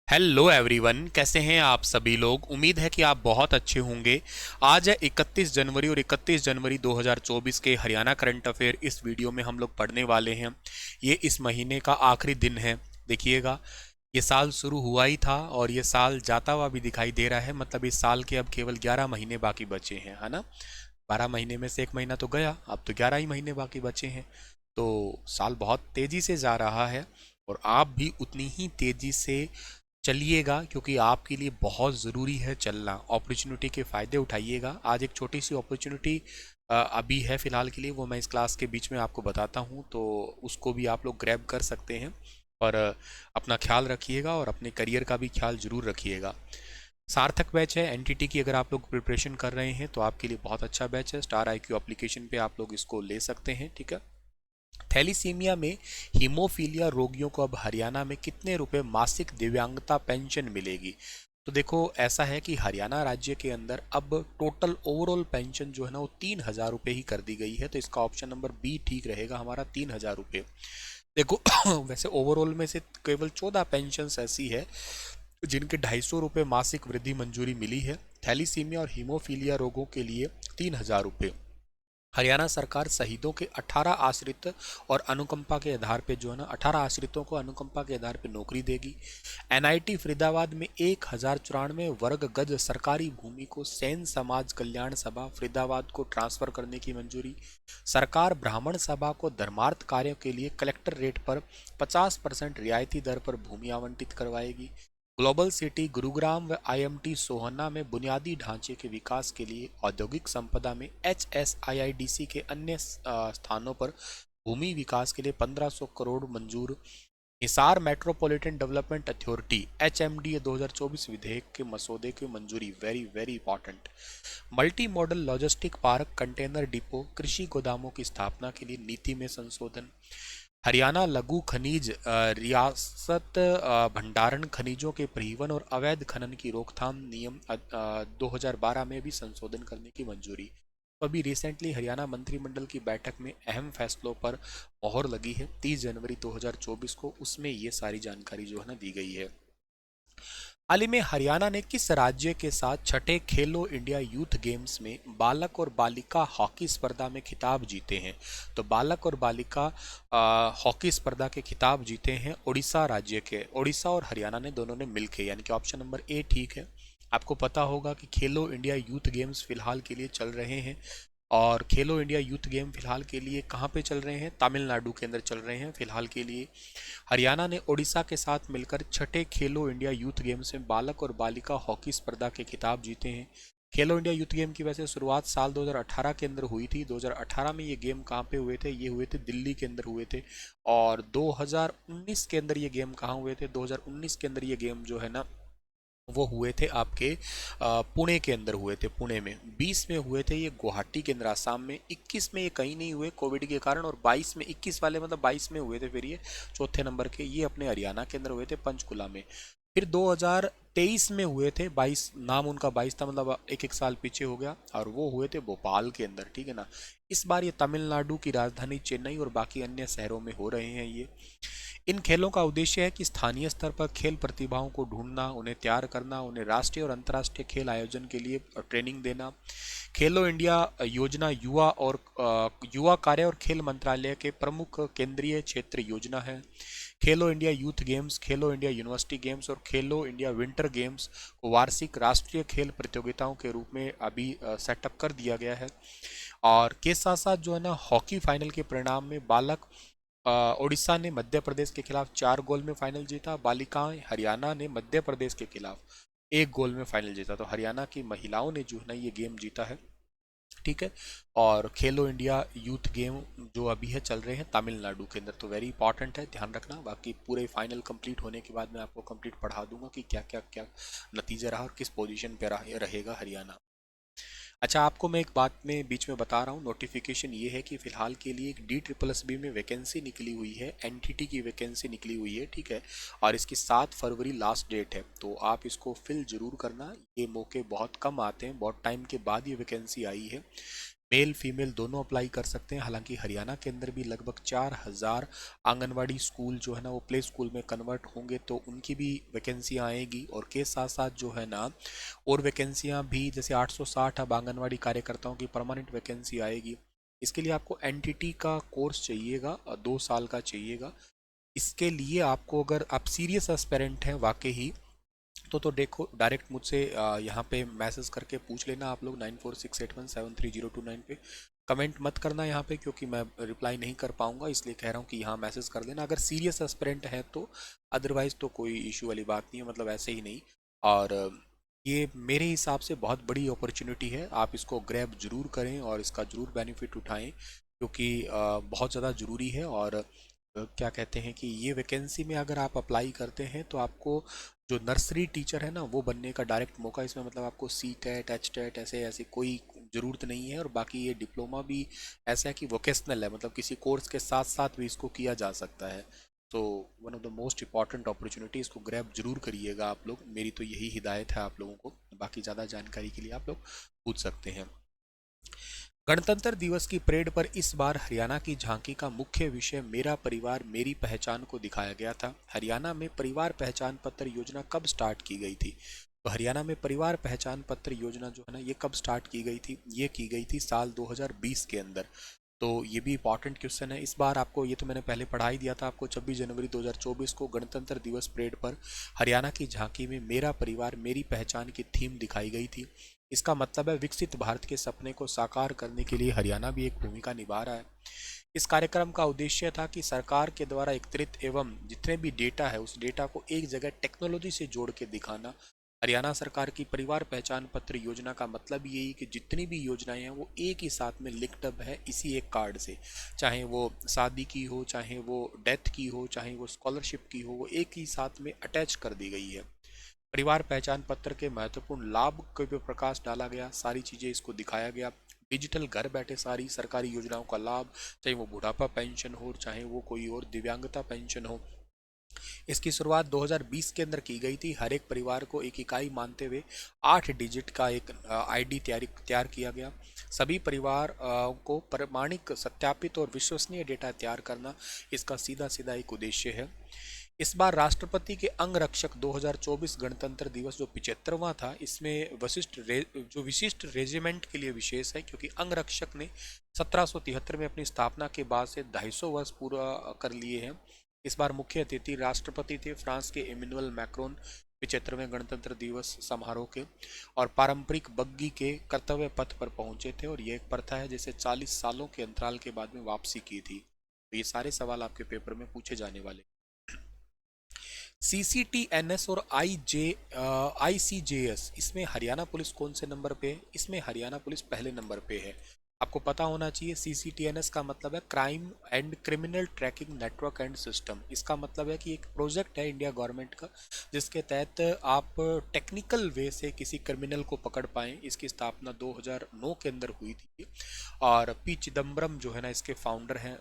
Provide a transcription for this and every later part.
Hello everyone, कैसे हैं आप सभी लोग। उम्मीद है कि आप बहुत अच्छे होंगे। आज है 31 जनवरी और 31 जनवरी 2024 के हरियाणा करंट अफेयर इस वीडियो में हम लोग पढ़ने वाले हैं। ये इस महीने का आखिरी दिन है। देखिएगा, ये साल शुरू हुआ ही था और ये साल जाता हुआ भी दिखाई दे रहा है। मतलब इस साल के अब केवल 11 महीने बाकी बचे हैं, है ना। 12 महीने में से एक महीना तो गया, अब तो 11 ही महीने बाकी बचे हैं। तो साल बहुत तेजी से जा रहा है और आप भी उतनी ही तेजी से चलिएगा, क्योंकि आपके लिए बहुत ज़रूरी है चलना। अपॉर्चुनिटी के फ़ायदे उठाइएगा। आज एक छोटी सी अपॉर्चुनिटी अभी है फ़िलहाल के लिए, वो मैं इस क्लास के बीच में आपको बताता हूँ, तो उसको भी आप लोग ग्रैब कर सकते हैं। और अपना ख्याल रखिएगा और अपने करियर का भी ख्याल ज़रूर रखिएगा। सार्थक बैच है एनटीटी की, अगर आप लोग प्रिपरेशन कर रहे हैं तो आपके लिए बहुत अच्छा बैच है। स्टार आईक्यू एप्लीकेशन पे आप लोग इसको ले सकते हैं, ठीक है। थैलीसीमिया में हीमोफीलिया रोगियों को अब हरियाणा में कितने रुपए मासिक दिव्यांगता पेंशन मिलेगी। तो देखो, ऐसा है कि हरियाणा राज्य के अंदर अब टोटल ओवरऑल पेंशन जो है ना वो 3,000 रुपये ही कर दी गई है। तो इसका ऑप्शन नंबर बी ठीक रहेगा हमारा, 3,000 रुपये। देखो वैसे ओवरऑल में से केवल 14 पेंशन ऐसी है जिनके 250 रुपये मासिक वृद्धि मंजूरी मिली है। थैलीसीमिया और हीमोफीलिया रोगों के लिए 3,000 रुपये। हरियाणा सरकार शहीदों के 18 आश्रित और अनुकंपा के आधार पे जो है ना 18 आश्रितों को अनुकंपा के आधार पे नौकरी देगी। एनआईटी फरीदाबाद में 1,094 वर्ग गज सरकारी भूमि को सेन समाज कल्याण सभा फरीदाबाद को ट्रांसफर करने की मंजूरी। सरकार ब्राह्मण सभा को धर्मार्थ कार्यों के लिए कलेक्टर रेट पर 50% रियायती दर पर भूमि आवंटित करवाएगी। ग्लोबल सिटी गुरुग्राम व आईएमटी सोहना में बुनियादी ढांचे के विकास के लिए औद्योगिक संपदा में एचएसआईआईडीसी के अन्य स्थानों पर भूमि विकास के लिए 1,500 करोड़ मंजूर। Hisar metropolitan development authority HMD 2024 विधेयक के मसौदे की मंजूरी, very very important. Multi modal logistic park container depot कृषि गोदामों की स्थापना के लिए नीति में संशोधन। हरियाणा लघु खनिज रियासत भंडारण खनिजों के परिवहन और अवैध खनन की रोकथाम नियम 2012 में भी संशोधन करने की मंजूरी। तो अभी रिसेंटली हरियाणा मंत्रिमंडल की बैठक में अहम फैसलों पर मोहर लगी है 30 जनवरी 2024 को, उसमें ये सारी जानकारी जो है ना दी गई है। हाल ही में हरियाणा ने किस राज्य के साथ छठे खेलो इंडिया यूथ गेम्स में बालक और बालिका हॉकी स्पर्धा में खिताब जीते हैं। तो बालक और बालिका हॉकी स्पर्धा के खिताब जीते हैं उड़ीसा राज्य के। उड़ीसा और हरियाणा ने दोनों ने मिलकर, यानी कि ऑप्शन नंबर ए ठीक है। आपको पता होगा कि खेलो इंडिया यूथ गेम्स फिलहाल के लिए चल रहे हैं और खेलो इंडिया यूथ गेम फिलहाल के लिए कहाँ पे चल रहे हैं, तमिलनाडु के अंदर चल रहे हैं फिलहाल के लिए। हरियाणा ने ओडिशा के साथ मिलकर छठे खेलो इंडिया यूथ गेम्स में बालक और बालिका हॉकी स्पर्धा के खिताब जीते हैं। खेलो इंडिया यूथ गेम की वैसे शुरुआत साल 2018 के अंदर हुई थी। 2018 में ये गेम कहाँ पे हुए थे, ये हुए थे दिल्ली के अंदर हुए थे। और 2019 के अंदर ये गेम कहाँ हुए थे, 2019 के अंदर ये गेम जो है ना वो हुए थे आपके पुणे के अंदर हुए थे। पुणे में 20 में हुए थे ये गुवाहाटी के अंदर आसाम में। 21 में ये कहीं नहीं हुए कोविड के कारण, और 22 में 21 वाले मतलब 22 में हुए थे फिर ये चौथे नंबर के, ये अपने हरियाणा के अंदर हुए थे पंचकुला में। फिर 2023 में हुए थे 22, नाम उनका 22 था, मतलब एक एक साल पीछे हो गया, और वो हुए थे भोपाल के अंदर, ठीक है ना। इस बार ये तमिलनाडु की राजधानी चेन्नई और बाकी अन्य शहरों में हो रहे हैं ये। इन खेलों का उद्देश्य है कि स्थानीय स्तर पर खेल प्रतिभाओं को ढूंढना, उन्हें तैयार करना, उन्हें राष्ट्रीय और अंतर्राष्ट्रीय खेल आयोजन के लिए ट्रेनिंग देना। खेलो इंडिया योजना युवा कार्य और खेल मंत्रालय के प्रमुख केंद्रीय क्षेत्र योजना है। खेलो इंडिया यूथ गेम्स, खेलो इंडिया यूनिवर्सिटी गेम्स और खेलो इंडिया विंटर गेम्स को वार्षिक राष्ट्रीय खेल प्रतियोगिताओं के रूप में अभी सेटअप कर दिया गया है। और के साथ साथ जो है ना हॉकी फाइनल के परिणाम में बालक उड़ीसा ने मध्य प्रदेश के खिलाफ 4 गोल में फाइनल जीता। बालिकाएं हरियाणा ने मध्य प्रदेश के खिलाफ 1 गोल में फाइनल जीता। तो हरियाणा की महिलाओं ने जो है ना ये गेम जीता है, ठीक है। और खेलो इंडिया यूथ गेम जो अभी है चल रहे हैं तमिलनाडु के अंदर, तो वेरी इंपॉर्टेंट है, ध्यान रखना। बाकी पूरे फाइनल कंप्लीट होने के बाद मैं आपको कंप्लीट पढ़ा दूंगा कि क्या क्या क्या नतीजा रहा और किस पोजीशन पे रहेगा हरियाणा। अच्छा, आपको मैं एक बात में बीच में बता रहा हूँ, नोटिफिकेशन ये है कि फ़िलहाल के लिए एक DSSB में वैकेंसी निकली हुई है, एनटीटी की वैकेंसी निकली हुई है, ठीक है। और इसकी 7 फरवरी लास्ट डेट है, तो आप इसको फिल ज़रूर करना। ये मौके बहुत कम आते हैं, बहुत टाइम के बाद ये वैकेंसी आई है। मेल फीमेल दोनों अप्लाई कर सकते हैं। हालांकि हरियाणा के अंदर भी लगभग 4000 आंगनवाड़ी स्कूल जो है ना वो प्ले स्कूल में कन्वर्ट होंगे, तो उनकी भी वैकेंसियां आएगी। और के साथ साथ जो है ना और वैकेंसियां भी, जैसे 860 अब आंगनवाड़ी कार्यकर्ताओं की परमानेंट वैकेंसी आएगी। इसके लिए आपको एनटीटी का कोर्स चाहिएगा, 2 साल का चाहिएगा। इसके लिए आपको, अगर आप सीरियस एस्पिरेंट हैं वाकई ही, तो देखो डायरेक्ट मुझसे यहाँ पे मैसेज करके पूछ लेना आप लोग 9468173029 पे। कमेंट मत करना यहाँ पे, क्योंकि मैं रिप्लाई नहीं कर पाऊंगा, इसलिए कह रहा हूँ कि यहाँ मैसेज कर देना अगर सीरियस एस्पिरेंट है तो। अदरवाइज तो कोई इशू वाली बात नहीं है, मतलब ऐसे ही नहीं। और ये मेरे हिसाब से बहुत बड़ी अपॉर्चुनिटी है, आप इसको ग्रैब जरूर करें और इसका जरूर बेनिफिट उठाएं, क्योंकि बहुत ज़्यादा ज़रूरी है। और क्या कहते हैं कि ये वैकेंसी में अगर आप अप्लाई करते हैं तो आपको जो नर्सरी टीचर है ना वो बनने का डायरेक्ट मौका, इसमें मतलब आपको सी टेट एच टेट ऐसे ऐसी कोई ज़रूरत नहीं है। और बाकी ये डिप्लोमा भी ऐसा है कि वोकेशनल है, मतलब किसी कोर्स के साथ साथ भी इसको किया जा सकता है। तो one of the most important opportunity, इसको ग्रैब जरूर करिएगा आप लोग, मेरी तो यही हिदायत है आप लोगों को। बाकी ज़्यादा जानकारी के लिए आप लोग पूछ सकते हैं। गणतंत्र दिवस की परेड पर इस बार हरियाणा की झांकी का मुख्य विषय मेरा परिवार मेरी पहचान को दिखाया गया था। हरियाणा में परिवार पहचान पत्र योजना कब स्टार्ट की गई थी? तो हरियाणा में परिवार पहचान पत्र योजना जो है ना ये कब स्टार्ट की गई थी? ये की गई थी साल 2020 के अंदर। तो ये भी इंपॉर्टेंट क्वेश्चन है। इस बार आपको, ये तो मैंने पहले पढ़ा ही दिया था आपको, 26 जनवरी 2024 को गणतंत्र दिवस परेड पर हरियाणा की झांकी में मेरा परिवार मेरी पहचान की थीम दिखाई गई थी। इसका मतलब है विकसित भारत के सपने को साकार करने के लिए हरियाणा भी एक भूमिका निभा रहा है। इस कार्यक्रम का उद्देश्य था कि सरकार के द्वारा एकत्रित एवं जितने भी डेटा है उस डेटा को एक जगह टेक्नोलॉजी से जोड़ के दिखाना। हरियाणा सरकार की परिवार पहचान पत्र योजना का मतलब यही कि जितनी भी योजनाएं हैं वो एक ही साथ में लिंक्ड अप है इसी एक कार्ड से। चाहे वो शादी की हो, चाहे वो डेथ की हो, चाहे वो स्कॉलरशिप की हो, वो एक ही साथ में अटैच कर दी गई है। परिवार पहचान पत्र के महत्वपूर्ण लाभ के पे प्रकाश डाला गया, सारी चीज़ें इसको दिखाया गया। डिजिटल घर बैठे सारी सरकारी योजनाओं का लाभ, चाहे वो बुढ़ापा पेंशन हो, चाहे वो कोई और दिव्यांगता पेंशन हो। इसकी शुरुआत 2020 के अंदर की गई थी। हर एक परिवार को एक इकाई मानते हुए 8 डिजिट का एक आईडी तैयार किया गया। सभी परिवार को प्रमाणिक, सत्यापित और विश्वसनीय डेटा तैयार करना इसका सीधा सीधा एक उद्देश्य है। इस बार राष्ट्रपति के अंगरक्षक 2024 गणतंत्र दिवस जो 75वां था, इसमें जो विशिष्ट रेजिमेंट के लिए विशेष है, क्योंकि अंगरक्षक ने 1773 में अपनी स्थापना के बाद से 250 वर्ष पूरा कर लिए हैं। इस बार मुख्य अतिथि राष्ट्रपति थे फ्रांस के इमैनुअल मैक्रोन 75वें गणतंत्र दिवस समारोह के, और पारंपरिक बग्गी के कर्तव्य पथ पर पहुंचे थे। और यह एक प्रथा है जिसे 40 सालों के अंतराल के बाद में वापसी की थी। तो ये सारे सवाल आपके पेपर में पूछे जाने वाले। CCTNS और ICJS, इसमें हरियाणा पुलिस कौन से नंबर पे है? इसमें हरियाणा पुलिस पहले नंबर पे है। आपको पता होना चाहिए CCTNS का मतलब है crime and criminal tracking network and system. इसका मतलब है कि एक प्रोजेक्ट है इंडिया गवर्नमेंट का जिसके तहत आप टेक्निकल वे से किसी क्रिमिनल को पकड़ पाएँ। इसकी स्थापना 2009 के अंदर हुई थी। और पी चिदम्बरम जो है ना इसके फाउंडर हैं,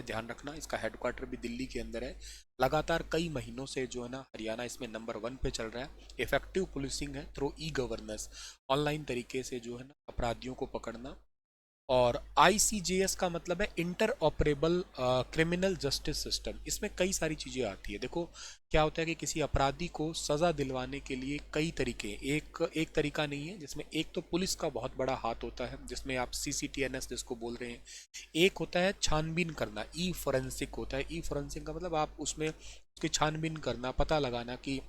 ध्यान रखना। इसका हेडक्वार्टर भी दिल्ली के अंदर है। लगातार कई महीनों से जो है ना हरियाणा इसमें नंबर 1 पे चल रहा है। इफेक्टिव पुलिसिंग है थ्रू ई-गवर्नेंस, ऑनलाइन तरीके से जो है ना अपराधियों को पकड़ना। और ICJS का मतलब है inter operable criminal justice system. इसमें कई सारी चीज़ें आती है। देखो क्या होता है कि किसी अपराधी को सज़ा दिलवाने के लिए कई तरीके, एक तरीका नहीं है, जिसमें एक तो पुलिस का बहुत बड़ा हाथ होता है जिसमें आप CCTNS जिसको बोल रहे हैं। एक होता है छानबीन करना, ई फोरेंसिक होता है। ई फोरेंसिक का मतलब आप उसमें उसकी छानबीन करना, पता लगाना कि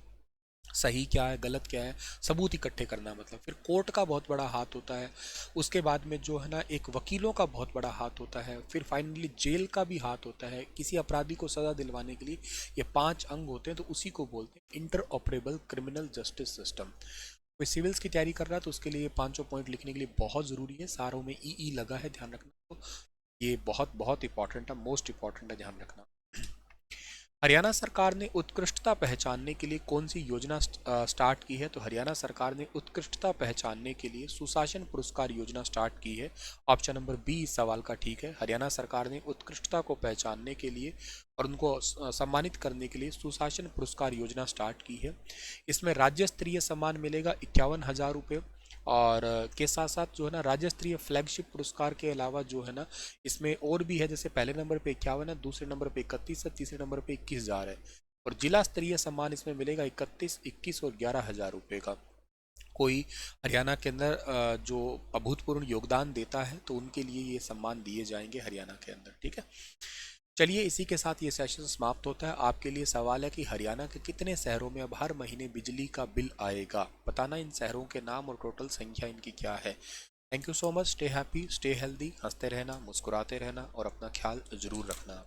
सही क्या है गलत क्या है, सबूत इकट्ठे करना मतलब। फिर कोर्ट का बहुत बड़ा हाथ होता है। उसके बाद में जो है ना एक वकीलों का बहुत बड़ा हाथ होता है। फिर फाइनली जेल का भी हाथ होता है किसी अपराधी को सज़ा दिलवाने के लिए। ये 5 अंग होते हैं, तो उसी को बोलते हैं inter operable criminal justice system. कोई सिविल्स की तैयारी कर रहा है तो उसके लिए 5 पॉइंट लिखने के लिए बहुत ज़रूरी है। सारों में ई लगा है, ध्यान रखना। तो ये बहुत बहुत इंपॉर्टेंट है, मोस्ट इंपॉर्टेंट है, ध्यान रखना। हरियाणा सरकार ने उत्कृष्टता पहचानने के लिए कौन सी योजना स्टार्ट की है? तो हरियाणा सरकार ने उत्कृष्टता पहचानने के लिए सुशासन पुरस्कार योजना स्टार्ट की है। ऑप्शन नंबर बी इस सवाल का ठीक है। हरियाणा सरकार ने उत्कृष्टता को पहचानने के लिए और उनको सम्मानित करने के लिए सुशासन पुरस्कार योजना स्टार्ट की है। इसमें राज्य स्तरीय सम्मान मिलेगा 51,000 रुपये। और के साथ साथ जो है ना राज्य स्तरीय फ्लैगशिप पुरस्कार के अलावा जो है ना इसमें और भी है, जैसे पहले नंबर पे 51 है, दूसरे नंबर पे 31 है, तीसरे नंबर पे 21,000 है। और जिला स्तरीय सम्मान इसमें मिलेगा 31, 21 और 11,000 रुपये का। कोई हरियाणा के अंदर जो अभूतपूर्व योगदान देता है तो उनके लिए ये सम्मान दिए जाएंगे हरियाणा के अंदर। ठीक है, चलिए इसी के साथ ये सेशन समाप्त होता है। आपके लिए सवाल है कि हरियाणा के कितने शहरों में अब हर महीने बिजली का बिल आएगा, बताना इन शहरों के नाम और टोटल संख्या इनकी क्या है। Thank you so much. Stay happy, stay healthy, हंसते रहना, मुस्कुराते रहना और अपना ख्याल जरूर रखना।